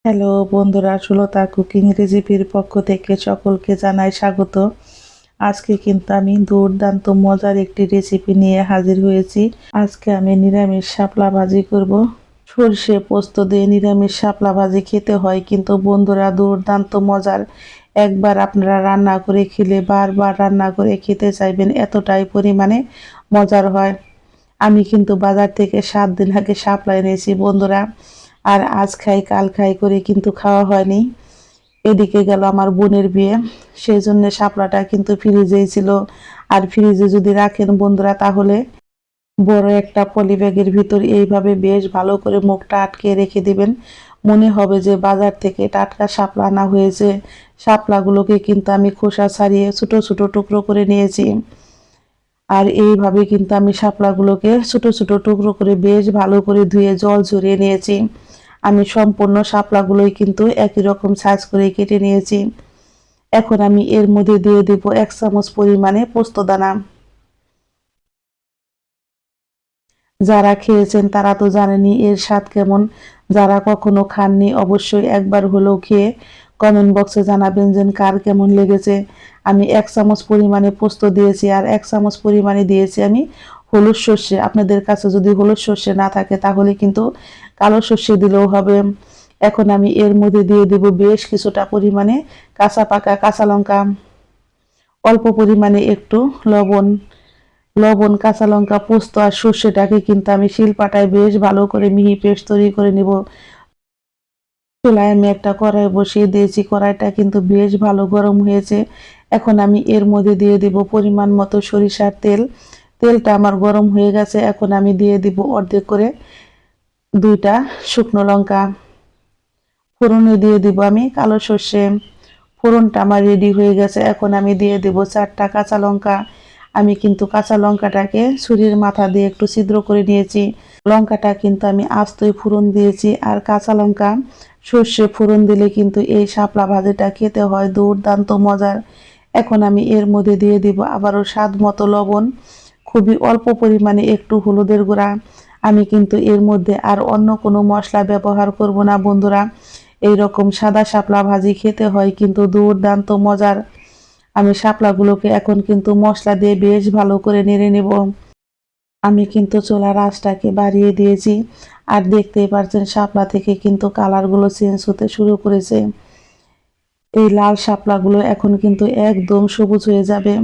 Hello বন্ধুরা, Sulata cooking রেসিপির পক্ষ থেকে সকলকে জানাই স্বাগত। আজকে কিন্তু আমি দুর্দান্ত মজার একটি রেসিপি নিয়ে হাজির হয়েছি। আজকে আমি নিরামিষ শাপলা ভাজি করব। সর্ষে পোস্ত দিয়ে নিরামিষ শাপলা ভাজি খেতে হয় কিন্তু বন্ধুরা দুর্দান্ত মজার। একবার আপনারা রান্না করে খেলে বারবার রান্না করে খেতে চাইবেন, এতটাই পরিমাণে মজার হয়। আমি কিন্তু বাজার থেকে 7 দিন আগে শাপলা এনেছি বন্ধুরা, আর আজ খাই কাল খাই করে কিন্তু খাওয়া হয়নি। এদিকে গেল আমার বোনের বিয়ে, সেই জন্য শাপলাটা কিন্তু ফ্রিজেই ছিল। আর ফ্রিজে যদি রাখেন বন্ধুরা, তাহলে বড় একটা পলি ব্যাগের ভিতর এইভাবে বেশ ভালো করে মুখটা আটকে রেখে দিবেন। মনে হবে যে বাজার থেকে টাটকা শাপলা আনা হয়েছে। শাপলাগুলোকে কিন্তু আমি খোসা ছাড়িয়ে ছোট ছোট টুকরো করে নিয়েছি। আর এইভাবে কিন্তু আমি শাপলাগুলোকে ছোট ছোট টুকরো করে বেশ ভালো করে ধুয়ে জল ঝরিয়ে নিয়েছি। আমি সম্পূর্ণ শাপলাগুলোই কিন্তু একই রকম সাইজ করে কেটে নিয়েছি। এখন আমি এর মধ্যে দিয়ে দেব 1 চামচ পরিমাণে পোস্তদানা। যারা খেয়েছেন তারা তো জানেনই এর স্বাদ কেমন। যারা কখনো খাননি অবশ্যই একবার হলেও খেয়ে কমেন্ট বক্সে জানাবেন যে কার কেমন লেগেছে। আমি 1 চামচ পরিমাণে পোস্ত দিয়েছি আর 1 চামচ পরিমাণে দিয়েছি আমি হলুদ সর্ষে। আপনাদের কাছে যদি হলুদ সর্ষে না থাকে তাহলে কিন্তু কালো সর্ষে দিলেও হবে। এখন আমি এর মধ্যে দিয়ে দেব বেশ কিছুটা পরিমাণে কাঁচা পাকা কাঁচা লঙ্কা, অল্প পরিমাণে একটু লবণ। লবণ, কাঁচা লঙ্কা, পোস্ত আর সর্ষেটাকে কিন্তু আমি শিলপাটায় বেশ ভালো করে মিহি পেস্ট তৈরি করে নিব। চুলায় আমি একটা কড়াই বসিয়ে দিয়েছি, কড়াইটা কিন্তু বেশ ভালো গরম হয়েছে। এখন আমি এর মধ্যে দিয়ে দিব পরিমাণ মতো সরিষার তেল। তেলটা আমার গরম হয়ে গেছে, এখন আমি দিয়ে দিব অর্ধেক করে 2টা শুকনো লঙ্কা। ফোড়নে দিয়ে দিব আমি কালো সর্ষে। ফোড়নটা আমার রেডি হয়ে গেছে, এখন আমি দিয়ে দেব 4টা কাঁচা লঙ্কা। আমি কিন্তু কাঁচা লঙ্কাটাকে ছুরির মাথা দিয়ে একটু ছিদ্র করে নিয়েছি। লঙ্কাটা কিন্তু আমি আস্তই ফোড়ন দিয়েছি, আর কাঁচা লঙ্কা সর্ষে ফোড়ন দিলে কিন্তু এই শাপলা ভাজিটা খেতে হয় দুর্দান্ত মজার। এখন আমি এর মধ্যে দিয়ে দিব আবারও স্বাদ মতো লবণ, খুবই অল্প পরিমাণে একটু হলুদের গুঁড়া। আমি কিন্তু এর মধ্যে আর অন্য কোনো মশলা ব্যবহার করব না বন্ধুরা। এই রকম সাদা শাপলা ভাজি খেতে হয় কিন্তু দুর্দান্ত মজার। আমি শাপলাগুলোকে এখন কিন্তু মশলা দিয়ে বেশ ভালো করে নেড়ে নেব। আমি কিন্তু চুলার আঁচটাকে বাড়িয়ে দিয়েছি, আর দেখতেই পাচ্ছেন শাপলা থেকে কিন্তু কালারগুলো চেঞ্জ হতে শুরু করেছে। এই লাল শাপলাগুলো এখন কিন্তু একদম সবুজ হয়ে যাবে।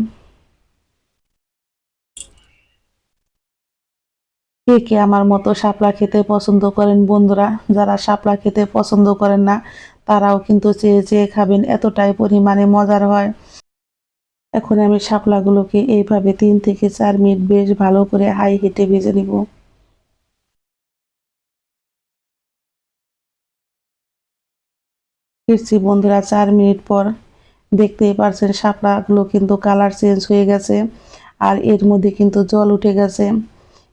কে কে আমার মতো শাপলা খেতে পছন্দ করেন বন্ধুরা? যারা শাপলা খেতে পছন্দ করেন না তারাও কিন্তু চেয়ে চেয়ে খাবেন, এতটাই পরিমাণে মজার হয়। এখন আমি শাপলাগুলোকে এইভাবে 3 থেকে 4 মিনিট বেশ ভালো করে হাই হিটে ভেজে নিব। ফিরছি বন্ধুরা 4 মিনিট পর। দেখতেই পারছেন শাপলাগুলো কিন্তু কালার চেঞ্জ হয়ে গেছে, আর এর মধ্যে কিন্তু জল উঠে গেছে।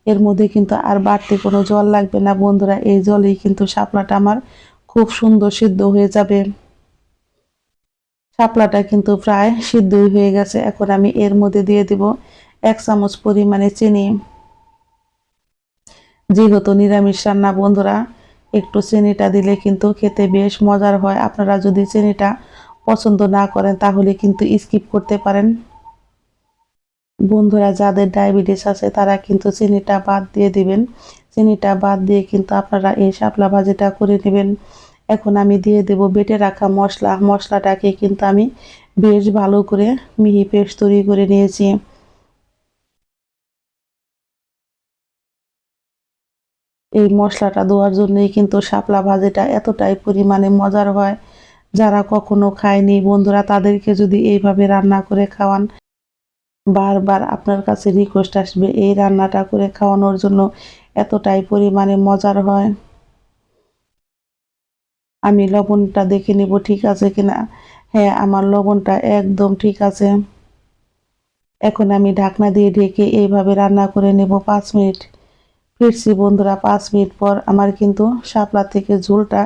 এর মধ্যে কিন্তু আর বাড়তি কোনো জল লাগবে না বন্ধুরা, এই জলেই কিন্তু শাপলাটা আমার খুব সুন্দর সিদ্ধ হয়ে যাবে। শাপলাটা কিন্তু প্রায় সিদ্ধই হয়ে গেছে। এখন আমি এর মধ্যে দিয়ে দিব 1 চামচ পরিমাণে চিনি। যেহেতু নিরামিষ রান্না বন্ধুরা, একটু চিনিটা দিলে কিন্তু খেতে বেশ মজার হয়। আপনারা যদি চিনিটা পছন্দ না করেন তাহলে কিন্তু স্কিপ করতে পারেন। বন্ধুরা যাদের ডায়াবেটিস আছে তারা কিন্তু চিনিটা বাদ দিয়ে দিবেন। চিনিটা বাদ দিয়ে কিন্তু আপনারা এই শাপলা ভাজিটা করে নেবেন। এখন আমি দিয়ে দেব বেটে রাখা মশলা। মশলাটাকে কিন্তু আমি বেশ ভালো করে মিহি পেস্ট তৈরি করে নিয়েছি। এই মশলাটা দেওয়ার জন্যই কিন্তু শাপলা ভাজিটা এতটাই পরিমাণে মজার হয়। যারা কখনো খায়নি বন্ধুরা, তাদেরকে যদি এইভাবে রান্না করে খাওয়ান, বারবার আপনার কাছে রিকোয়েস্ট আসবে এই রান্নাটা করে খাওয়ানোর জন্য, এতটাই পরিমাণে মজার হয়। আমি লবণটা দেখে নিব ঠিক আছে কিনা। হ্যাঁ, আমার লবণটা একদম ঠিক আছে। এখন আমি ঢাকনা দিয়ে ঢেকে এইভাবে রান্না করে নেব 5 মিনিট। ফিরছি বন্ধুরা 5 মিনিট পর। আমার কিন্তু শাপলা থেকে ঝোলটা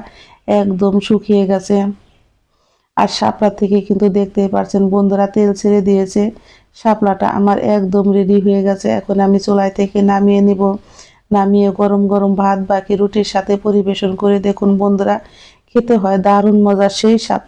একদম শুকিয়ে গেছে, আর শাপলা থেকে কিন্তু দেখতেই পারছেন বন্ধুরা তেল ছেড়ে দিয়েছে। শাপলাটা আমার একদম রেডি হয়ে গেছে। এখন আমি চুলায় থেকে নামিয়ে নিব। নামিয়ে গরম গরম ভাত বাকি রুটির সাথে পরিবেশন করে দেখুন বন্ধুরা, খেতে হয় দারুণ মজার সেই স্বাদ।